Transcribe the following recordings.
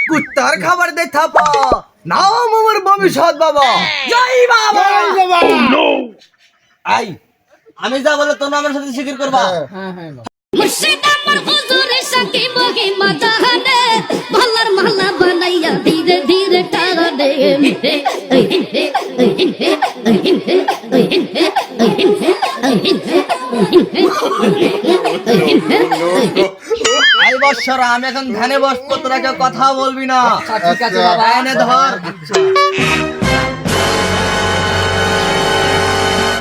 কুত্তার খাবার দে থাপা, নাম আমার ভবিষ্যৎ বাবা। জয় বাবা। আই আমি যা বলে তোমরা আমার সাথে জিকির করবা। মুর্শিদ আমার হুজুরে সাকি মহিমা জাহানে, ভালার মালা বানাইয়া ধীরে ধীরে টানে। আই বৎসরা, আমি এখন ধ্যানে বসবো, তোরা কেউ কথা বলবি না। ঠিক আছে বাবা, এনে ধর।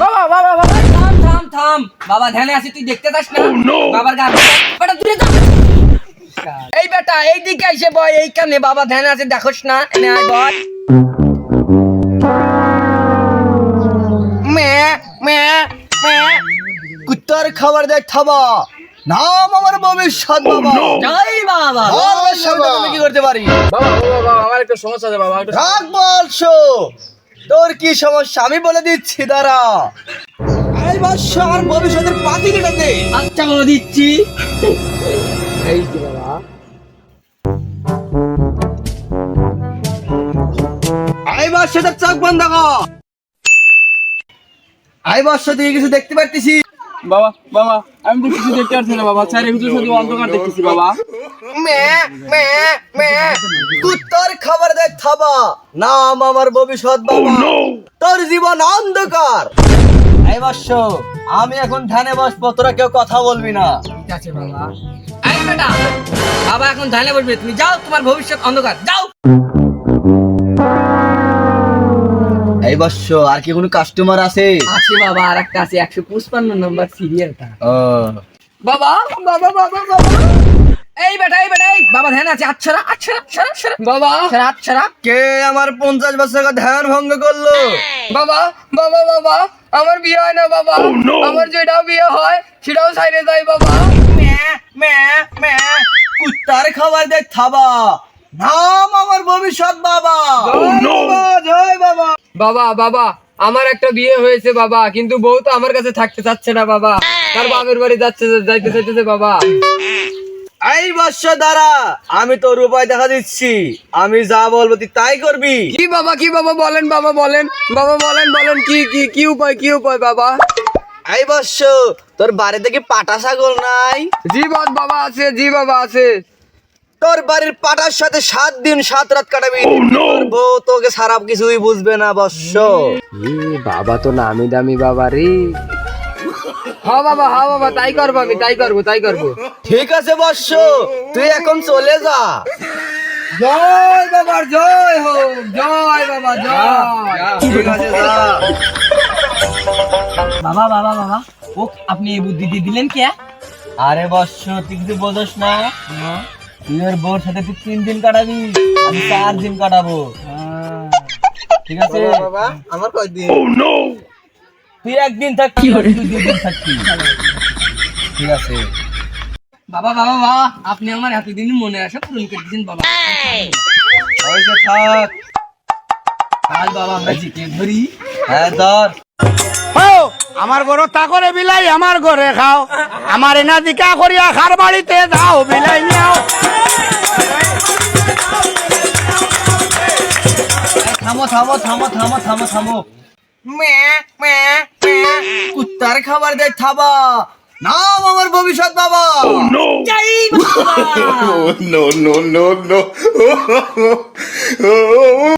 বাবা বাবা বাবা থাম থাম থাম, বাবা ধ্যানে আছি, তুই দেখতে পাস না? বাবার গা বেটা দূরে যা। এই বেটা এই দিকে এসে বয়, এইখানে বাবা ধ্যানে আছে, দেখোস না? এনে আয় বয়। কুত্তার খাবার দেখ থাবা, নাম আমার ভবিষ্যৎ বাবা। জয় বাবা। আমি কি করতে পারি? বাবা বাবা আমার একটা সমস্যা আছে বাবা। রাগ বলছো, তোর কি সমস্যা আমি বলে দিচ্ছি, দাঁড়া। এই বৎস আমার ভবিষ্যতের পাতি কেটে দে। আচ্ছা বাবা দিচ্ছি। এই যে বাবা। এই বৎস তোর চোখ বন্ধ কর। এই বৎস তুই কিছু দেখতে পারতিস? বাবা বাবা আমি তো কিছু দেখতে পাচ্ছি না বাবা, চারি ভিতরে শুধু অন্ধকার দেখতেছি বাবা। কুত্তার খাবার দেখ থাবা, নাম আমার ভবিষ্যৎ বাবা। তোর জীবন অন্ধকার। এই বৎস আমি এখন ধ্যানে বসবো, তোরা কেউ কথা বলবি না। ঠিক আছে বাবা। এই বেটা বাবা এখন ধ্যানে বসবে, তুমি যাও, তোমার ভবিষ্যৎ অন্ধকার, যাও। এই বৎস আর কি কোনো কাস্টমার আছে? আছে বাবা, আর একটা আছে 155 নম্বর সিরিয়ালটা। ও বাবা বাবা বাবা বাবা এই বেটা এই বেটা এই বাবা ধ্যান আছে, আচ্ছা আচ্ছা আচ্ছা বাবা আচ্ছা। কে আমার 50 বছরের ধ্যান ভঙ্গ করলো? বাবা বাবা বাবা আমার বিয়ে হয় না বাবা, আমার যেটাও বিয়ে হয় সেটাও সাইডে যায় বাবা। কুত্তার খাবার দেখ থাবা, নাম আমার ভবিষ্যৎ বাবা। জয় বাবা। বাবা বাবা আমার একটা বিয়ে হয়েছে বাবা, কিন্তু বউ তো আমার কাছে থাকতে চাচ্ছে না বাবা, তার বাপের বাড়ি যাইতে চাইতেছে বাবা। এই বৎস দাঁড়া, আমি তোর উপায় দেখা দিচ্ছি, আমি যা বলবো তুই তাই করবি। কি বাবা বলেন বাবা, বলেন বাবা, বলেন কি উপায় বাবা। এই বৎস তোর বাড়িতে কি পাটা ছাগল নাই? জি বাবা আছে, জি বাবা আছে। তোর বাড়ির পাটার সাথে 7 দিন 7 রাত কাটাবি, তোর বউ তোকে সারা কিছুই বুঝবে না বৎস। বাবা তো নামি দামি বাবা রে। হ্যাঁ বাবা তাই করবো, আমি তাই করবো। ঠিক আছে বৎস, তুই এখন চলে যা। জয় বাবার জয় হোক, জয় বাবা জয়। ঠিক আছে যা। বাবা ও আপনি এই বুদ্ধি দিয়ে দিলেন কে? আরে বৎস তুই কিছু বোঝস না, তুই ওর বউর সাথে তুই 3 দিন কাটাবি, আমি 4 দিন কাটাবো। ঠিক আছে বাবা, আমার কয় দিন? তুই 1 দিন থাকবি, তুই 2 দিন থাকবি। ঠিক আছে বাবা আপনি আমার এতদিন মনে আসা পূরণ করে দিয়েছেন বাবা। ওইসে থাক। কাল বাবা আমরা জিতে ধরি। হ্যাঁ ধর। আমার ঘর তা করে বিলাই আমার ঘরে খাও, আমার এনা দিকা করিয়া খার বাড়িতে যাও বিলাই নিয়াও। থামো। কুত্তার খাবার দে থাবা, নাম আমার ভবিষ্যৎ বাবা। জয় বাবা। no.